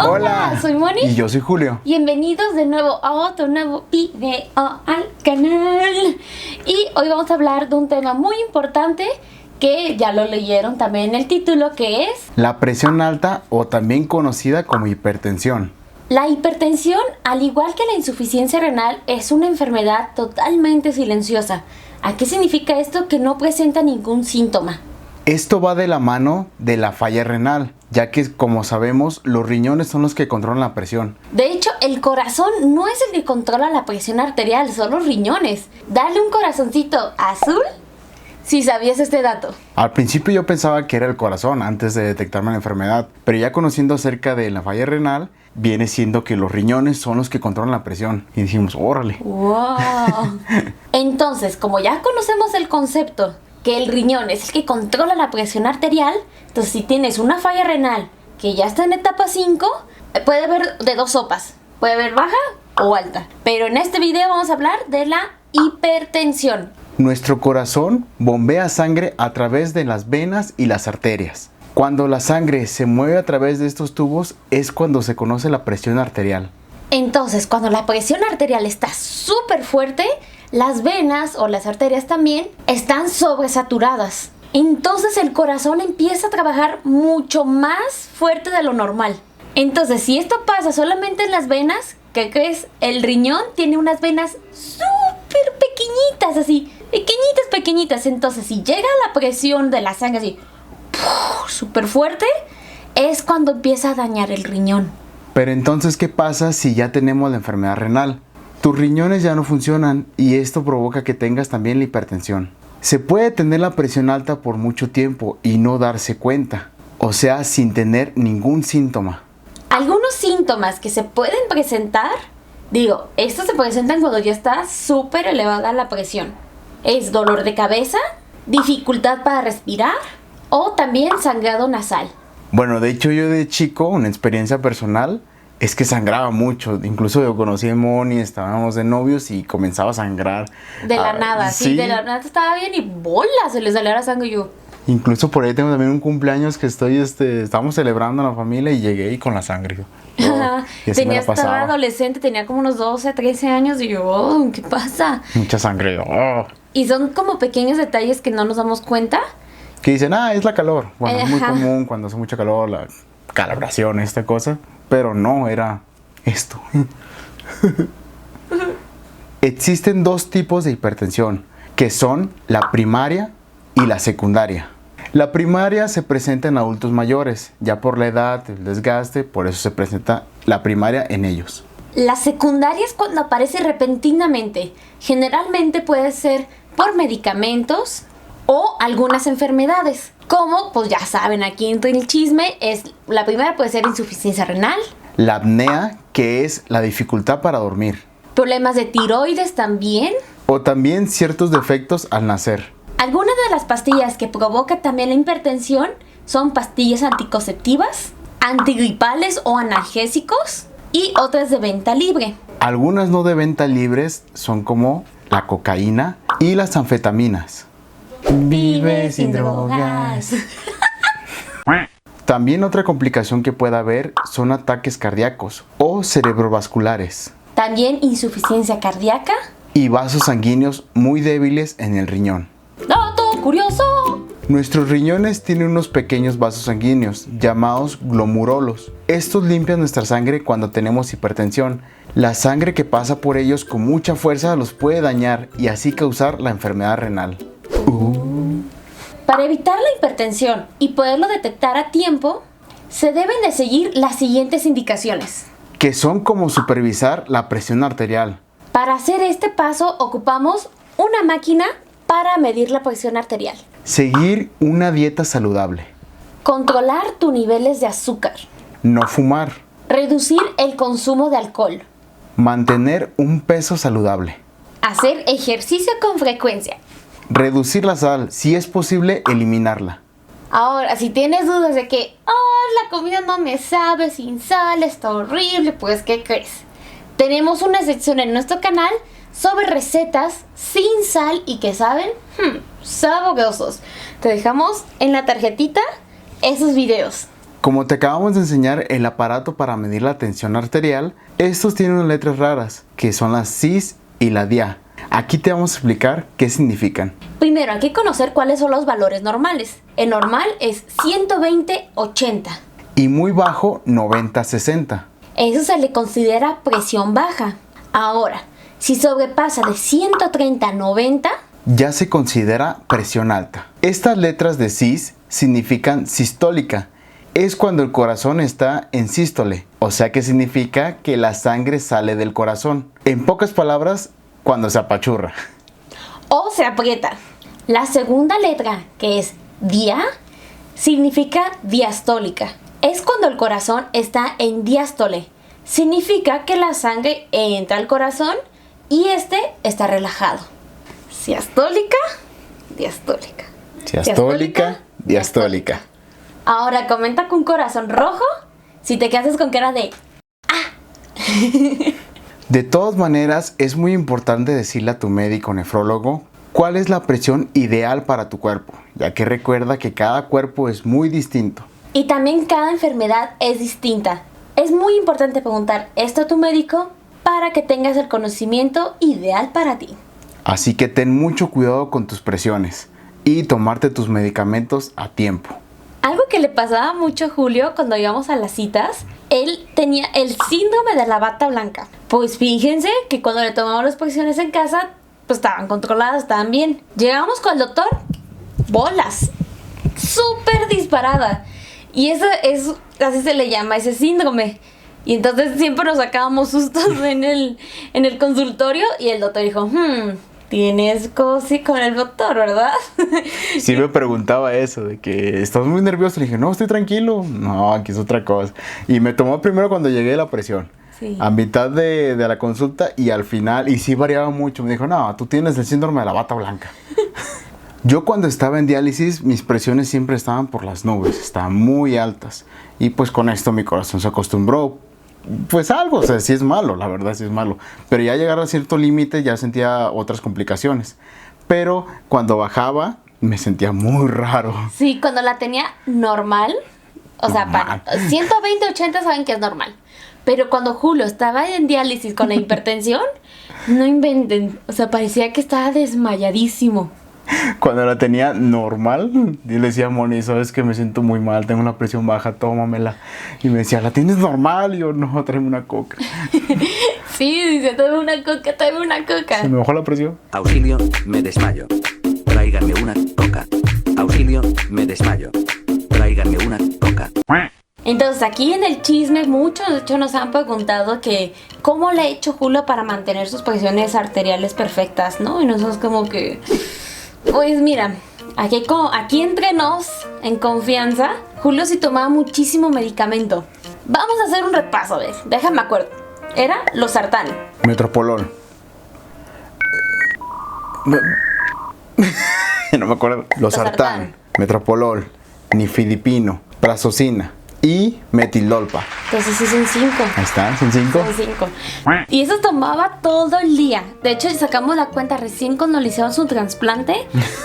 Hola, soy Moni. Y yo soy Julio. Bienvenidos de nuevo a otro nuevo video al canal. Y hoy vamos a hablar de un tema muy importante que ya lo leyeron también en el título, que es la presión alta, o también conocida como hipertensión. La hipertensión, al igual que la insuficiencia renal, es una enfermedad totalmente silenciosa. ¿A qué significa esto? Que no presenta ningún síntoma. Esto va de la mano de la falla renal, ya que, como sabemos, los riñones son los que controlan la presión. De hecho, el corazón no es el que controla la presión arterial, son los riñones. Dale un corazoncito azul si sabías este dato. Al principio yo pensaba que era el corazón antes de detectarme la enfermedad, pero ya conociendo acerca de la falla renal, viene siendo que los riñones son los que controlan la presión. Y dijimos, órale. ¡Wow! Entonces, como ya conocemos el concepto que el riñón es el que controla la presión arterial, entonces si tienes una falla renal que ya está en etapa 5, puede haber de dos sopas. Puede haber baja o alta. Pero en este video vamos a hablar de la hipertensión. Nuestro corazón bombea sangre a través de las venas y las arterias. Cuando la sangre se mueve a través de estos tubos es cuando se conoce la presión arterial. Entonces, cuando la presión arterial está súper fuerte, las venas o las arterias también están sobresaturadas. Entonces el corazón empieza a trabajar mucho más fuerte de lo normal. Entonces, si esto pasa solamente en las venas, ¿qué crees? El riñón tiene unas venas súper pequeñitas, así, pequeñitas. Entonces, si llega la presión de la sangre así, súper fuerte, es cuando empieza a dañar el riñón. Pero entonces, ¿qué pasa si ya tenemos la enfermedad renal? Tus riñones ya no funcionan y esto provoca que tengas también la hipertensión. Se puede tener la presión alta por mucho tiempo y no darse cuenta, o sea, sin tener ningún síntoma. Algunos síntomas que se pueden presentar, estos se presentan cuando ya está súper elevada la presión. Es dolor de cabeza, dificultad para respirar o también sangrado nasal. Bueno, de hecho yo de chico, una experiencia personal, es que sangraba mucho. Incluso yo conocí a Moni, estábamos de novios y comenzaba a sangrar. De la nada, sí, de la nada estaba bien y bola, se le salía la sangre y yo. Incluso por ahí tengo también un cumpleaños que estábamos celebrando en la familia y llegué y con la sangre. Estaba adolescente, tenía como unos 12, 13 años y yo, ¿qué pasa? Mucha sangre. Y son como pequeños detalles que no nos damos cuenta. Que dicen, es la calor. Bueno, es muy común cuando hace mucha calor, la calibración, esta cosa. Pero no, era esto. Existen dos tipos de hipertensión, que son la primaria y la secundaria. La primaria se presenta en adultos mayores, ya por la edad, el desgaste, por eso se presenta la primaria en ellos. La secundaria es cuando aparece repentinamente. Generalmente puede ser por medicamentos o algunas enfermedades. Como, pues ya saben, aquí entre el chisme, la primera puede ser insuficiencia renal. La apnea, que es la dificultad para dormir. Problemas de tiroides también. O también ciertos defectos al nacer. Algunas de las pastillas que provocan también la hipertensión son pastillas anticonceptivas, antigripales o analgésicos y otras de venta libre. Algunas no de venta libres son como la cocaína y las anfetaminas. Vive sin drogas. También otra complicación que puede haber son ataques cardíacos o cerebrovasculares. También insuficiencia cardíaca. Y vasos sanguíneos muy débiles en el riñón. ¡Dato curioso! Nuestros riñones tienen unos pequeños vasos sanguíneos llamados glomérulos. Estos limpian nuestra sangre cuando tenemos hipertensión. La sangre que pasa por ellos con mucha fuerza los puede dañar y así causar la enfermedad renal. Para evitar la hipertensión y poderlo detectar a tiempo, se deben de seguir las siguientes indicaciones. Que son como supervisar la presión arterial. Para hacer este paso ocupamos una máquina para medir la presión arterial. Seguir una dieta saludable. Controlar tus niveles de azúcar. No fumar. Reducir el consumo de alcohol. Mantener un peso saludable. Hacer ejercicio con frecuencia. Reducir la sal, si es posible, eliminarla. Ahora, si tienes dudas de que la comida no me sabe sin sal, está horrible, pues ¿qué crees? Tenemos una sección en nuestro canal sobre recetas sin sal y que saben sabrosos. Te dejamos en la tarjetita esos videos. Como te acabamos de enseñar el aparato para medir la tensión arterial, estos tienen unas letras raras, que son la cis y la dia. Aquí te vamos a explicar qué significan. Primero hay que conocer cuáles son los valores normales. El normal es 120/80. Y muy bajo, 90/60. Eso se le considera presión baja. Ahora, si sobrepasa de 130/90, ya se considera presión alta. Estas letras de cis significan sistólica. Es cuando el corazón está en sístole, o sea que significa que la sangre sale del corazón. En pocas palabras, cuando se apachurra. O se aprieta. La segunda letra, que es dia, significa diastólica. Es cuando el corazón está en diástole. Significa que la sangre entra al corazón y este está relajado. Siastólica, diastólica. Siastólica, diastólica. Ahora comenta con corazón rojo si te quedas con cara de De todas maneras, es muy importante decirle a tu médico nefrólogo cuál es la presión ideal para tu cuerpo, ya que recuerda que cada cuerpo es muy distinto. Y también cada enfermedad es distinta. Es muy importante preguntar esto a tu médico para que tengas el conocimiento ideal para ti. Así que ten mucho cuidado con tus presiones y tomarte tus medicamentos a tiempo. Algo que le pasaba mucho a Julio cuando íbamos a las citas, él tenía el síndrome de la bata blanca. Pues fíjense que cuando le tomamos las presiones en casa, pues estaban controladas, estaban bien. Llegamos con el doctor, bolas, súper disparada. Y eso es, así se le llama, ese síndrome. Y entonces siempre nos sacábamos sustos en el consultorio y el doctor dijo, tienes cosi con el doctor, ¿verdad? Sí me preguntaba eso, de que estás muy nervioso. Le dije, no, estoy tranquilo. No, aquí es otra cosa. Y me tomó primero cuando llegué la presión. Sí. A mitad de la consulta y al final, y sí variaba mucho. Me dijo, no, tú tienes el síndrome de la bata blanca. Yo cuando estaba en diálisis, mis presiones siempre estaban por las nubes, estaban muy altas. Y pues con esto mi corazón se acostumbró. Pues algo, o sea, sí es malo, la verdad sí es malo. Pero ya llegar a cierto límite ya sentía otras complicaciones. Pero cuando bajaba me sentía muy raro. Sí, cuando la tenía normal, o sea, para 120/80 saben que es normal. Pero cuando Julio estaba en diálisis con la hipertensión, no inventen, o sea, parecía que estaba desmayadísimo. Cuando la tenía normal, yo le decía a Moni, sabes que me siento muy mal, tengo una presión baja, tómamela. Y me decía, ¿la tienes normal? Y yo, no, tráeme una coca. Sí, dice, tráeme una coca, tráeme una coca. Se me bajó la presión. Auxilio, me desmayo. Tráiganme una coca. Auxilio, me desmayo. Tráiganme una coca. Entonces aquí en el chisme muchos de hecho nos han preguntado que cómo le ha hecho Julio para mantener sus presiones arteriales perfectas, ¿no? Y nosotros como que... Pues mira, aquí entre nos, en confianza, Julio sí tomaba muchísimo medicamento. Vamos a hacer un repaso, ¿ves? Déjame acuerdo. Era losartán. Metropolol. No me acuerdo. Losartán. Metropolol. Nifedipino. Prazosina. Y metilolpa. Entonces sí son 5. Ahí está, son 5. Son 5. Y eso tomaba todo el día. De hecho, sacamos la cuenta recién cuando le hicieron su trasplante.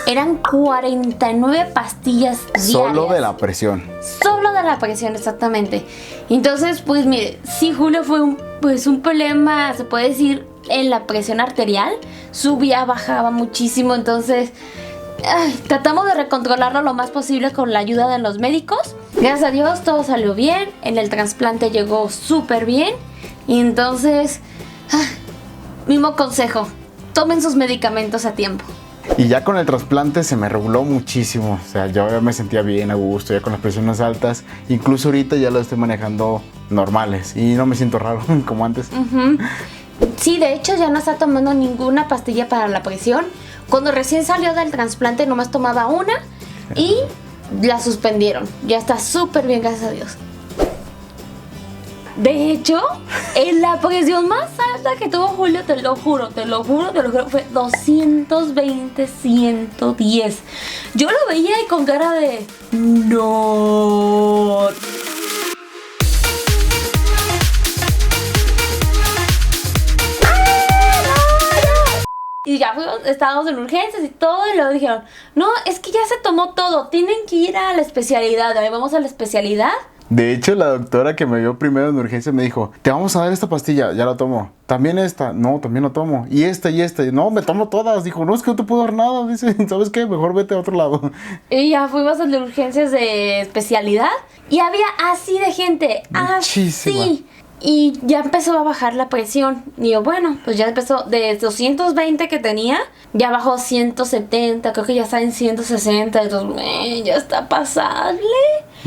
Eran 49 pastillas diarias. Solo de la presión. Solo de la presión, exactamente. Entonces, pues mire, sí, Julio fue un problema, se puede decir, en la presión arterial. Subía, bajaba muchísimo, entonces... tratamos de recontrolarlo lo más posible con la ayuda de los médicos. Gracias a Dios todo salió bien. En el trasplante llegó súper bien. Y entonces, mismo consejo, tomen sus medicamentos a tiempo. Y ya con el trasplante se me reguló muchísimo. O sea, yo ya me sentía bien a gusto, ya con las presiones altas. Incluso ahorita ya lo estoy manejando normales. Y no me siento raro como antes. Sí, de hecho ya no está tomando ninguna pastilla para la presión. Cuando recién salió del trasplante nomás tomaba una y la suspendieron. Ya está súper bien, gracias a Dios. De hecho, en la presión más alta que tuvo Julio, te lo juro, fue 220/110. Yo lo veía y con cara de... no... Y ya estábamos en urgencias y todo, y luego dijeron, no, es que ya se tomó todo, tienen que ir a la especialidad. Ahí vamos a la especialidad, De hecho, la doctora que me vio primero en urgencia me dijo, te vamos a dar esta pastilla, ya la tomo. También esta, no, también la tomo. Y esta. No, me tomo todas. Dijo, no, es que no te puedo dar nada. Dice, ¿sabes qué? Mejor vete a otro lado. Y ya fuimos a las urgencias de especialidad y había así de gente, Muchísima. así. Y ya empezó a bajar la presión. Y yo, bueno, pues ya empezó de 220 que tenía, ya bajó a 170, creo que ya está en 160. Entonces, ya está pasable.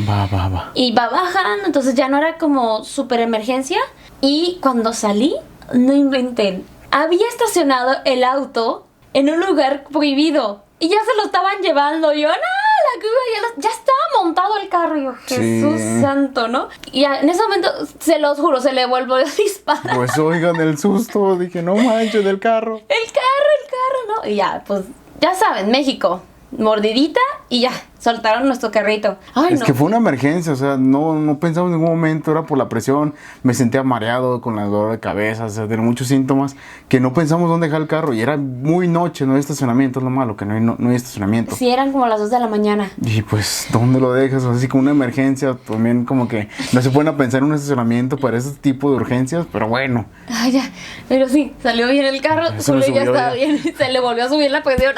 Va. Y va bajando, entonces ya no era como super emergencia. Y cuando salí, no inventé. Había estacionado el auto en un lugar prohibido. Y ya se lo estaban llevando. Y yo, no, la grúa ya estaba montado el carro. Y yo, Jesús santo, ¿no? Y en ese momento, se los juro, se le volvió a disparar. Pues oigan el susto. Dije, no manches, del carro. El carro, ¿no? Y ya, pues, ya saben, México. Mordidita y ya, soltaron nuestro carrito. Ay, Es no. que fue una emergencia, o sea, no pensamos en ningún momento, era por la presión, me sentía mareado con la dolor de cabeza, o sea, tenía muchos síntomas que no pensamos dónde dejar el carro y era muy noche, no hay estacionamiento, es lo malo, que no hay estacionamiento. Sí, eran como las 2 de la mañana. Y pues, ¿dónde lo dejas? O sea, así como una emergencia, también como que no se pueden a pensar en un estacionamiento para ese tipo de urgencias, pero bueno. Ay, ya, pero sí, salió bien el carro, Se me Julio ya subió estaba ya. bien, se le volvió a subir la presión,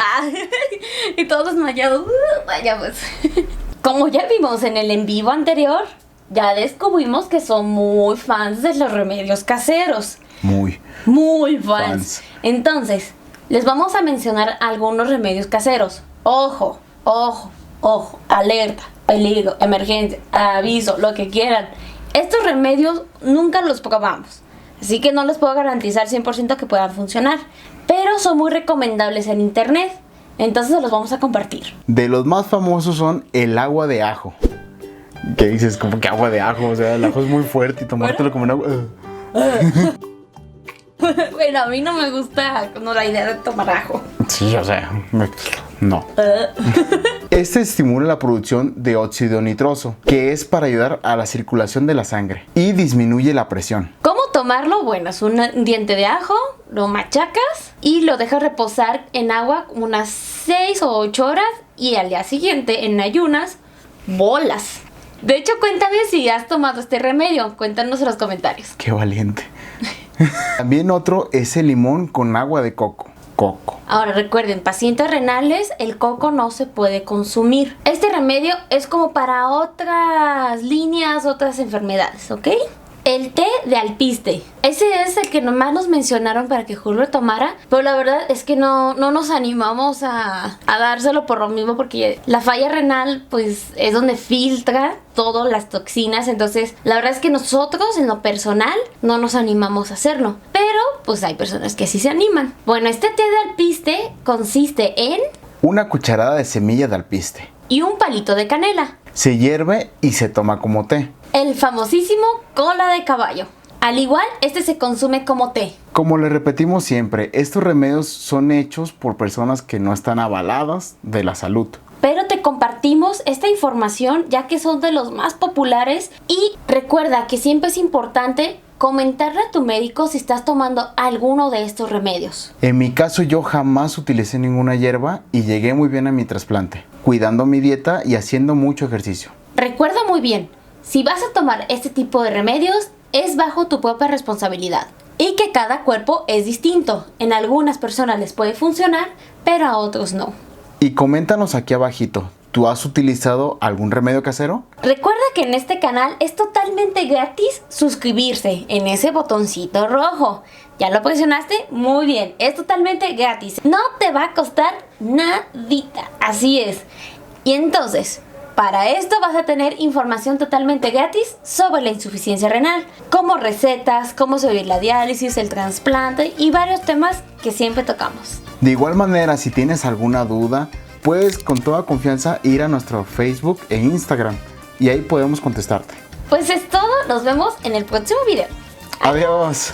y todos desmayados, vaya pues. Como ya vimos en el en vivo anterior, ya descubrimos que son muy fans de los remedios caseros. Muy. Muy fans. Entonces, les vamos a mencionar algunos remedios caseros. Ojo, alerta, peligro, emergencia, aviso, lo que quieran. Estos remedios nunca los probamos, así que no les puedo garantizar 100% que puedan funcionar, pero son muy recomendables en internet, entonces se los vamos a compartir. De los más famosos son el agua de ajo. ¿Qué dices? Como que agua de ajo, o sea, el ajo es muy fuerte y tomártelo como un agua... Bueno, a mí no me gusta la idea de tomar ajo. Sí, o sea, no. Este estimula la producción de óxido nitroso, que es para ayudar a la circulación de la sangre y disminuye la presión. ¿Cómo tomarlo? Bueno, es un diente de ajo, lo machacas y lo dejas reposar en agua como unas 6 o 8 horas y al día siguiente en ayunas, bolas. De hecho, cuéntame si has tomado este remedio, cuéntanos en los comentarios. Qué valiente. También otro es el limón con agua de coco. Ahora recuerden, pacientes renales, el coco no se puede consumir. Este remedio es como para otras líneas, otras enfermedades, ¿ok? El té de alpiste. Ese es el que nomás nos mencionaron para que Julio tomara, pero la verdad es que no nos animamos a dárselo por lo mismo, porque la falla renal pues es donde filtra todas las toxinas, entonces la verdad es que nosotros en lo personal no nos animamos a hacerlo, pero pues hay personas que sí se animan. Bueno, este té de alpiste consiste en una cucharada de semilla de alpiste y un palito de canela. Se hierve y se toma como té. El famosísimo cola de caballo. Al igual, este se consume como té. Como le repetimos siempre, estos remedios son hechos por personas que no están avaladas de la salud. Pero te compartimos esta información ya que son de los más populares y recuerda que siempre es importante comentarle a tu médico si estás tomando alguno de estos remedios. En mi caso yo jamás utilicé ninguna hierba y llegué muy bien a mi trasplante, cuidando mi dieta y haciendo mucho ejercicio. Recuerda muy bien, si vas a tomar este tipo de remedios es bajo tu propia responsabilidad y que cada cuerpo es distinto. En algunas personas les puede funcionar, pero a otros no. Y coméntanos aquí abajito, ¿tú has utilizado algún remedio casero? Recuerda que en este canal es totalmente gratis suscribirse en ese botoncito rojo. ¿Ya lo presionaste? Muy bien, es totalmente gratis. No te va a costar nadita, así es. Y entonces, para esto vas a tener información totalmente gratis sobre la insuficiencia renal, como recetas, cómo subir la diálisis, el trasplante y varios temas que siempre tocamos. De igual manera, si tienes alguna duda, puedes con toda confianza ir a nuestro Facebook e Instagram y ahí podemos contestarte. Pues es todo, nos vemos en el próximo video. Adiós.